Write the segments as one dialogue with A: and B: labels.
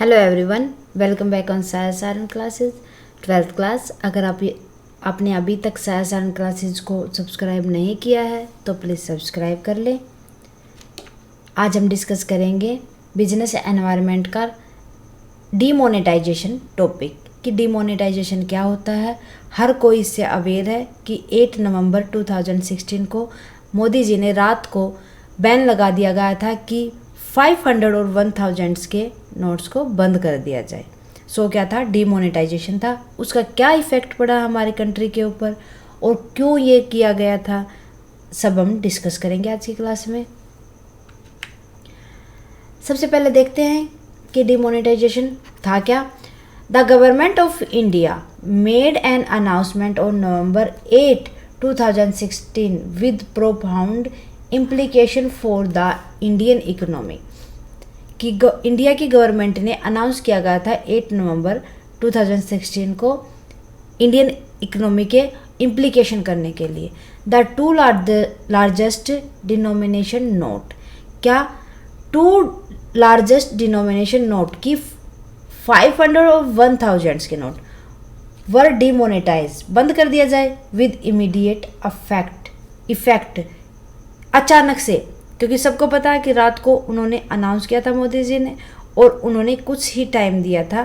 A: Hello everyone, welcome back on साया Saran classes 12th class. अगर आपने अभी तक साया सारन क्लासेस को सब्सक्राइब नहीं किया है तो प्लीज़ सब्सक्राइब कर लें। आज हम डिस्कस करेंगे बिजनेस एनवायरनमेंट का डीमोनेटाइजेशन टॉपिक कि डीमोनेटाइजेशन क्या होता है। हर कोई इससे अवेयर है कि 8 नवंबर 2016 को मोदी जी ने रात को बैन लगा दिया गया था कि 500 और 1000 के नोट्स को बंद कर दिया जाए। सो क्या था, डीमोनेटाइजेशन था। उसका क्या इफ़ेक्ट पड़ा हमारे कंट्री के ऊपर और क्यों ये किया गया था, सब हम डिस्कस करेंगे आज की क्लास में। सबसे पहले देखते हैं कि डीमोनेटाइजेशन था क्या। The government of India made an announcement on November 8, 2016 with profound implication for the Indian economy कि इंडिया की गवर्नमेंट ने अनाउंस किया गया था 8 नवंबर 2016 को इंडियन इकोनॉमी के इम्प्लीकेशन करने के लिए। The two largest denomination note, क्या टू लार्जेस्ट डिनोमिनेशन नोट की 500 और 1000 के नोट वर डिमोनेटाइज, बंद कर दिया जाए विद इमीडिएट इफेक्ट, अचानक से। क्योंकि सबको पता है कि रात को उन्होंने अनाउंस किया था मोदी जी ने और उन्होंने कुछ ही टाइम दिया था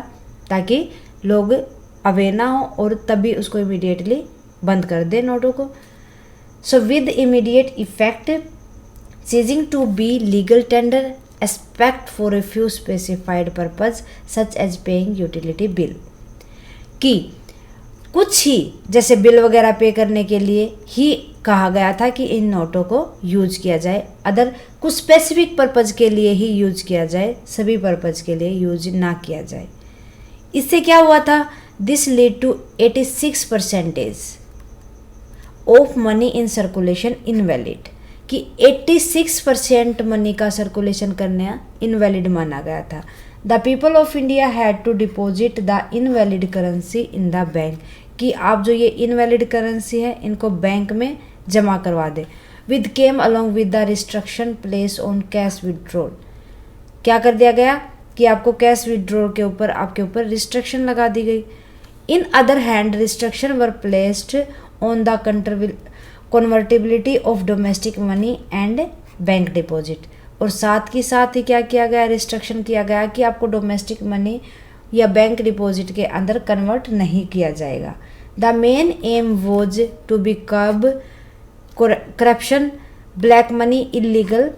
A: ताकि लोग अवेयर ना हो और तभी उसको इमीडिएटली बंद कर दे नोटों को। So with immediate effect ceasing to be legal tender expect for a few specified purpose such as paying utility bill, कि कुछ ही जैसे बिल वगैरह पे करने के लिए ही कहा गया था कि इन नोटों को यूज किया जाए, अदर कुछ स्पेसिफिक पर्पज़ के लिए ही यूज किया जाए, सभी पर्पज़ के लिए यूज ना किया जाए। इससे क्या हुआ था, this lead to 86% of money in circulation invalid, कि 86% मनी का सर्कुलेशन करना इनवैलिड माना गया था। The people of India had to deposit the invalid currency in the bank, कि आप जो ये इनवैलिड करेंसी है इनको बैंक में जमा करवा दे। With came along with the restriction place on cash withdrawal, क्या कर दिया गया कि आपको कैश विड्रॉल के ऊपर आपके ऊपर रिस्ट्रिक्शन लगा दी गई। In other hand restriction were placed on the convertibility of domestic money and bank deposit, और साथ ही क्या किया गया, रिस्ट्रिक्शन किया गया कि आपको डोमेस्टिक मनी या बैंक डिपॉजिट के अंदर कन्वर्ट नहीं किया जाएगा। The main aim was to be curb corruption, black money, illegal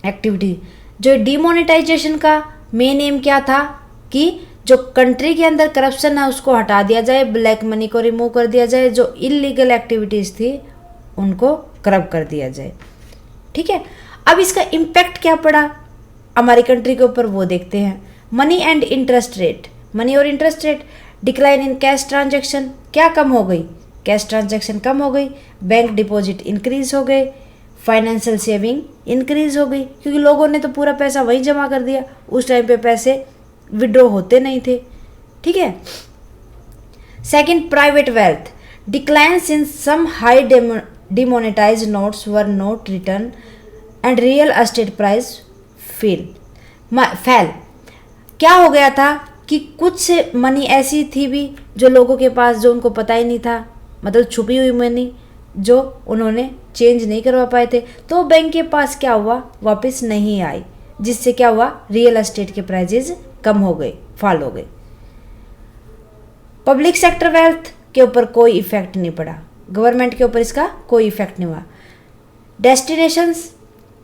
A: activity. जो डीमोनेटाइजेशन का मेन एम क्या था कि जो कंट्री के अंदर करप्शन है उसको हटा दिया जाए, ब्लैक मनी को रिमूव कर दिया जाए, जो इलीगल एक्टिविटीज़ थी उनको कर्ब कर दिया जाए। ठीक है, अब इसका इम्पैक्ट क्या पड़ा हमारी कंट्री के ऊपर वो देखते हैं। Money and interest rate, money और interest rate, decline in cash transaction, क्या कम हो गई, कैश ट्रांजैक्शन कम हो गई, बैंक डिपॉजिट इंक्रीज हो गए, फाइनेंशियल सेविंग इंक्रीज हो गई, क्योंकि लोगों ने तो पूरा पैसा वहीं जमा कर दिया, उस टाइम पे पैसे विड्रॉ होते नहीं थे। ठीक है। Second, private wealth declines in some high demonetise notes were note return and real estate price fell. क्या हो गया था कि कुछ मनी ऐसी थी भी जो लोगों के पास, जो उनको पता ही नहीं था, मतलब छुपी हुई मनी जो उन्होंने चेंज नहीं करवा पाए थे, तो बैंक के पास क्या हुआ, वापस नहीं आई, जिससे क्या हुआ, रियल एस्टेट के प्राइजेज कम हो गए, फॉल हो गए। पब्लिक सेक्टर वेल्थ के ऊपर कोई इफेक्ट नहीं पड़ा, गवर्नमेंट के ऊपर इसका कोई इफेक्ट नहीं हुआ।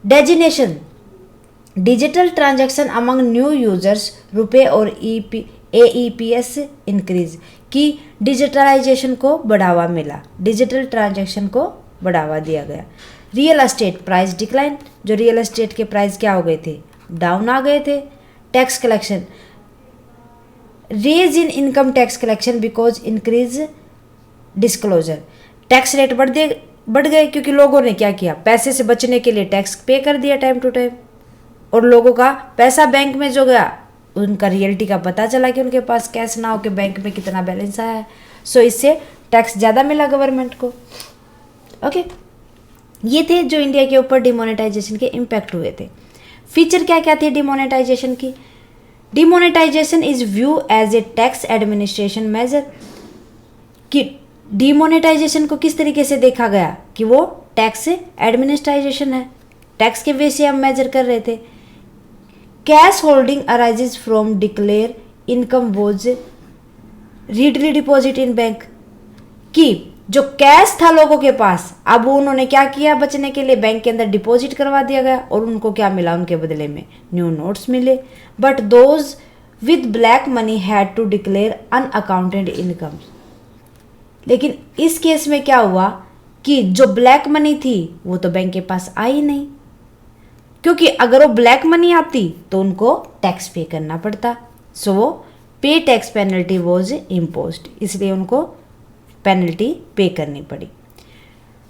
A: Designation digital transaction among new users, रुपए और AEPS इंक्रीज, की डिजिटलाइजेशन को बढ़ावा मिला, डिजिटल ट्रांजैक्शन को बढ़ावा दिया गया। रियल एस्टेट प्राइस डिक्लाइन, जो रियल एस्टेट के प्राइस क्या हो गए थे, डाउन आ गए थे। Tax collection, raise in income tax collection because increase disclosure, tax rate बढ़ गए क्योंकि लोगों ने क्या किया, पैसे से बचने के लिए टैक्स पे कर दिया टाइम टू टाइम, और लोगों का पैसा बैंक में जो गया उनका रियलिटी का पता चला कि उनके पास कैश ना हो कि बैंक में कितना बैलेंस आया है। सो इससे टैक्स ज़्यादा मिला गवर्नमेंट को। ओके, ये थे जो इंडिया के ऊपर डिमोनेटाइजेशन के इम्पैक्ट हुए थे। फीचर क्या क्या थे डिमोनेटाइजेशन की। Demonetisation is view as a tax administration measure, कि डिमोनेटाइजेशन को किस तरीके से देखा गया कि वो टैक्स एडमिनिस्ट्रेशन है, टैक्स के वे से हम मेजर कर रहे थे। Cash holding arises from declare income was readily deposit in bank, कि जो कैश था लोगों के पास अब उन्होंने क्या किया, बचने के लिए बैंक के अंदर डिपॉजिट करवा दिया गया, और उनको क्या मिला, उनके बदले में न्यू नोट्स मिले। But those with black money had to declare unaccounted income, लेकिन इस केस में क्या हुआ कि जो ब्लैक मनी थी वो तो बैंक के पास आई नहीं, क्योंकि अगर वो ब्लैक मनी आती तो उनको टैक्स पे करना पड़ता। सो वो पे टैक्स पेनल्टी वॉज इम्पोज्ड, इसलिए उनको पेनल्टी पे करनी पड़ी।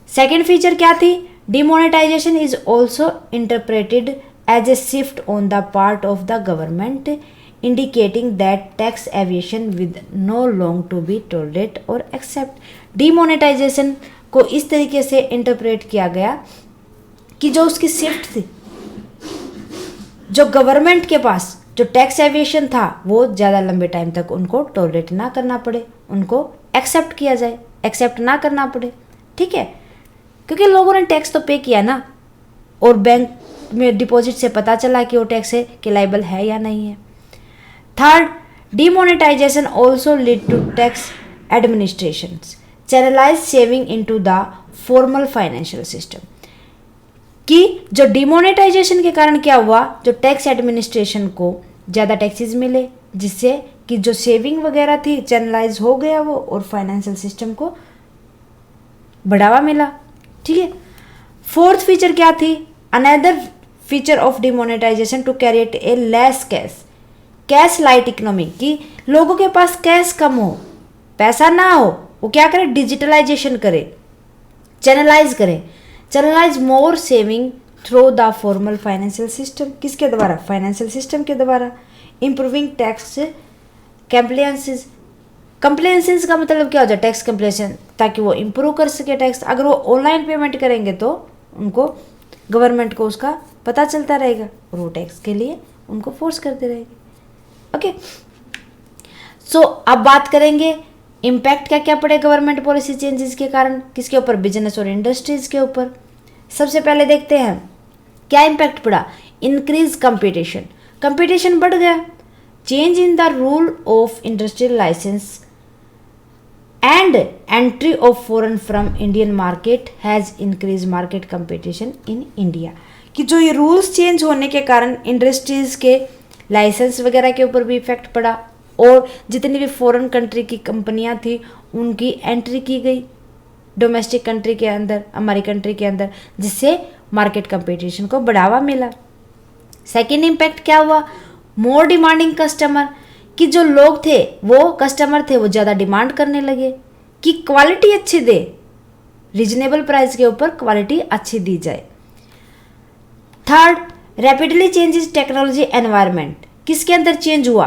A: सेकेंड फीचर क्या थी, demonetisation is also interpreted as a shift on the part of the government indicating that tax evasion with no long to be tolerate और एक्सेप्ट। डिमोनेटाइजेशन को इस तरीके से इंटरप्रेट किया गया कि जो उसकी शिफ्ट थी, जो गवर्नमेंट के पास जो टैक्स एविएशन था वो ज़्यादा लंबे टाइम तक उनको टॉलरेट ना करना पड़े, उनको एक्सेप्ट किया जाए, एक्सेप्ट ना करना पड़े। ठीक है, क्योंकि लोगों ने टैक्स तो पे किया ना, और बैंक में डिपॉजिट से पता चला कि वो टैक्स के लायबल है या नहीं है। Third, demonetisation also lead to tax administration channelise saving into the formal financial system, कि जो डिमोनेटाइजेशन के कारण क्या हुआ, जो टैक्स एडमिनिस्ट्रेशन को ज़्यादा टैक्सेस मिले, जिससे कि जो सेविंग वगैरह थी चैनलाइज हो गया वो, और फाइनेंशियल सिस्टम को बढ़ावा मिला। ठीक है, फोर्थ फीचर क्या थी, another feature of demonetisation to create a less cash light economy, कि लोगों के पास कैश कम हो, पैसा ना हो, वो क्या करे, डिजिटलाइजेशन करे, चैनलाइज करे, channelise more saving through the formal financial system, किसके द्वारा, फाइनेंशियल सिस्टम के द्वारा। इम्प्रूविंग टैक्स कंप्लायंसेस, कंप्लायंसेस का मतलब क्या हो जाए, टैक्स कंप्लायंस, ताकि वो इम्प्रूव कर सके टैक्स। अगर वो ऑनलाइन पेमेंट करेंगे तो उनको गवर्नमेंट को उसका पता चलता रहेगा, और वो टैक्स के लिए उनको फोर्स करते रहेंगे। ओके, सो अब बात करेंगे इम्पैक्ट क्या क्या पड़े गवर्नमेंट पॉलिसी चेंजेस के कारण, किसके ऊपर, बिजनेस और इंडस्ट्रीज के ऊपर। सबसे पहले देखते हैं क्या इम्पैक्ट पड़ा, इंक्रीज कंपटीशन, कंपटीशन बढ़ गया। Change in the rule of industrial licence and entry of foreign from Indian market has increase market competition in India, कि जो ये रूल्स चेंज होने के कारण इंडस्ट्रीज के लाइसेंस वगैरह के ऊपर भी इफेक्ट पड़ा, और जितनी भी फॉरेन कंट्री की कंपनियां थी उनकी एंट्री की गई डोमेस्टिक कंट्री के अंदर, हमारी कंट्री के अंदर, जिससे मार्केट कंपटीशन को बढ़ावा मिला। सेकेंड इम्पैक्ट क्या हुआ, मोर डिमांडिंग कस्टमर, कि जो लोग थे वो कस्टमर थे वो ज़्यादा डिमांड करने लगे कि क्वालिटी अच्छी दे, रीजनेबल प्राइस के ऊपर क्वालिटी अच्छी दी जाए। Third, rapidly changes technology environment, किसके अंदर चेंज हुआ,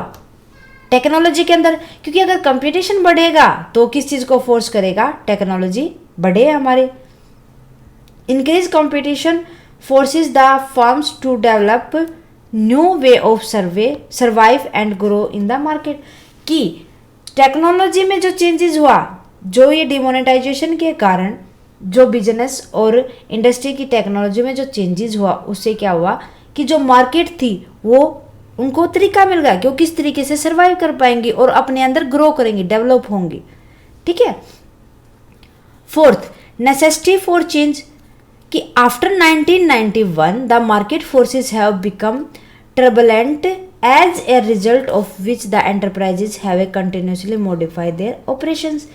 A: टेक्नोलॉजी के अंदर, क्योंकि अगर कंपटीशन बढ़ेगा तो किस चीज़ को फोर्स करेगा, टेक्नोलॉजी बढ़े हमारे। Increase competition forces the firms to develop new way of survive and grow in the market, कि टेक्नोलॉजी में जो चेंजेस हुआ, जो ये डिमोनेटाइजेशन के कारण जो बिजनेस और इंडस्ट्री की टेक्नोलॉजी में जो चेंजेस हुआ, उससे क्या हुआ कि जो मार्केट थी वो उनको तरीका मिल गया कि वो किस तरीके से सर्वाइव कर पाएंगी और अपने अंदर ग्रो करेंगी, डेवलप होंगी। ठीक है। फोर्थ, नेसेसिटी फॉर चेंज, कि after 1991 the market forces have become turbulent as a result of which the enterprises have continuously modify their operations,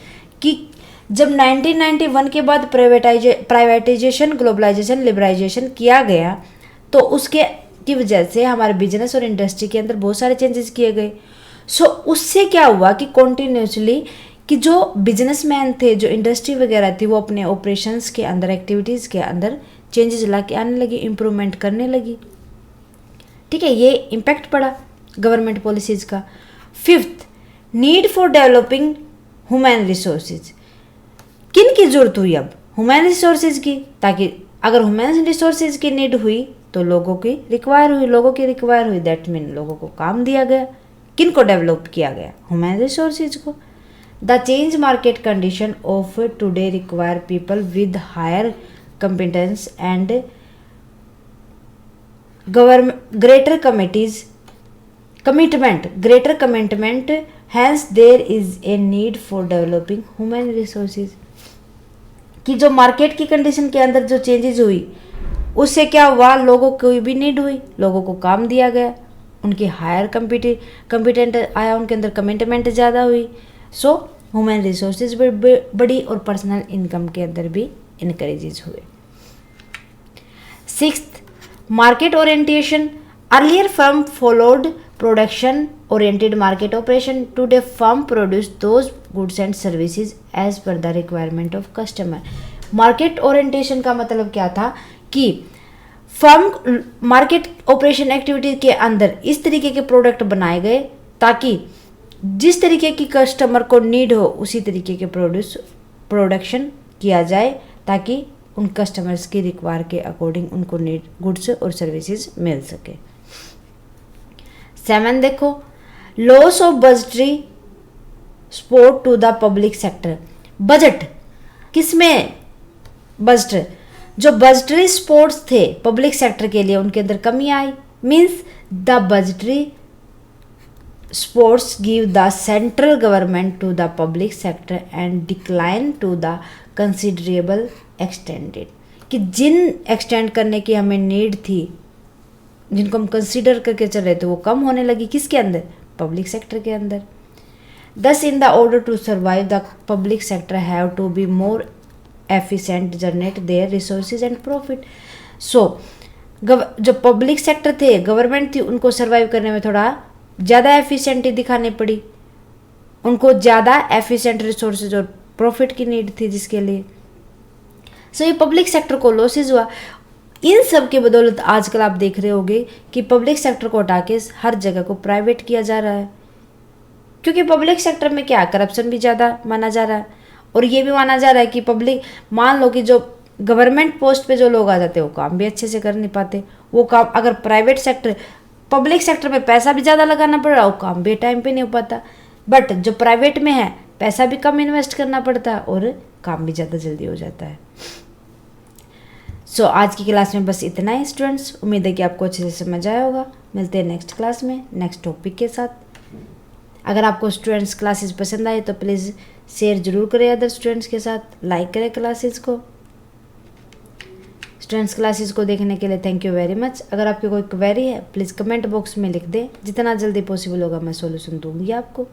A: कि जब 1991 के बाद प्राइवेटाइजेशन, ग्लोबलाइजेशन, लिबराइजेशन किया गया तो उसके की वजह से हमारे बिजनेस और इंडस्ट्री के अंदर बहुत सारे चेंजेस किए गए। सो उससे क्या हुआ कि कॉन्टिन्यूसली कि जो बिजनेसमैन थे, जो इंडस्ट्री वगैरह थी, वो अपने ऑपरेशंस के अंदर, एक्टिविटीज़ के अंदर चेंजेस ला के आने लगी, इम्प्रूवमेंट करने लगी। ठीक है, ये इम्पैक्ट पड़ा गवर्नमेंट पॉलिसीज़ का। Fifth, need for developing human resources, किन की ज़रूरत हुई अब, ह्यूमन रिसोर्सेज की, ताकि अगर ह्यूमन रिसोर्सेज की नीड हुई तो लोगों की रिक्वायर हुई, दैट मीन लोगों को काम दिया गया। किन को डेवलप किया गया? ह्यूमन रिसोर्सेज को। The change market condition of today require people with higher competence and greater commitment, hence there is a need for developing human resources। कि जो मार्केट की कंडीशन के अंदर जो चेंजेस हुई उससे क्या हुआ, लोगों को भी नीड हुई, लोगों को काम दिया गया, उनकी हायर कम्पिटेंट आया, उनके अंदर कमिटमेंट ज़्यादा हुई, सो ह्यूमन रिसोर्सेज बढ़ी और पर्सनल इनकम के अंदर भी इंक्रीजेज हुए। 6th, market orientation। Earlier firm followed production oriented market operation. Today firm produce those goods and services as per the requirement of customer। Market orientation का मतलब क्या था कि फर्म मार्केट ऑपरेशन एक्टिविटी के अंदर इस तरीके के प्रोडक्ट बनाए गए ताकि जिस तरीके की कस्टमर को नीड हो उसी तरीके के प्रोडक्शन किया जाए ताकि उन कस्टमर्स की रिक्वायर के अकॉर्डिंग उनको नीड गुड्स और सर्विसेज मिल सके। 7 देखो, loss of budgetary support to the public sector. Budget किसमें, बजट जो बजटरी सपोर्ट्स थे पब्लिक सेक्टर के लिए उनके अंदर कमी आई। Means the budgetary supports give the central government to the public sector and decline to the considerable extended. कि जिन एक्सटेंड करने की हमें नीड थी, जिनको हम कंसीडर करके चल रहे थे, वो कम होने लगी किसके अंदर, पब्लिक सेक्टर के अंदर। This in the order to survive the public sector have to be more efficient generate their resources and profit. So जो पब्लिक सेक्टर थे, गवर्नमेंट थी, उनको सर्वाइव करने में थोड़ा ज़्यादा एफिशिएंटी दिखानी पड़ी, उनको ज़्यादा एफिशिएंट रिसोर्सेज और प्रॉफिट की नीड थी जिसके लिए सो ये पब्लिक सेक्टर को लॉसेज हुआ। इन सब के बदौलत आजकल आप देख रहे होंगे कि पब्लिक सेक्टर को हटा के हर जगह को प्राइवेट किया जा रहा है, क्योंकि पब्लिक सेक्टर में क्या करप्शन भी ज़्यादा माना जा रहा है और ये भी माना जा रहा है कि पब्लिक, मान लो कि जो गवर्नमेंट पोस्ट पे जो लोग आ जाते हैं वो काम भी अच्छे से कर नहीं पाते, वो काम अगर प्राइवेट सेक्टर, पब्लिक सेक्टर में पैसा भी ज़्यादा लगाना पड़ रहा है, वो काम भी टाइम पे नहीं हो पाता, बट जो प्राइवेट में है पैसा भी कम इन्वेस्ट करना पड़ता है और काम भी ज़्यादा जल्दी हो जाता है। सो आज की क्लास में बस इतना ही स्टूडेंट्स, उम्मीद है कि आपको अच्छे से समझ आया होगा। मिलते हैं नेक्स्ट क्लास में नेक्स्ट टॉपिक के साथ। अगर आपको स्टूडेंट्स क्लासेस पसंद आए तो प्लीज़ शेयर ज़रूर करें अदर स्टूडेंट्स के साथ, लाइक करें क्लासेस को। स्टूडेंट्स क्लासेस को देखने के लिए थैंक यू वेरी मच। अगर आपकी कोई क्वेरी है प्लीज़ कमेंट बॉक्स में लिख दें, जितना जल्दी पॉसिबल होगा मैं सॉल्यूशन दूंगी आपको।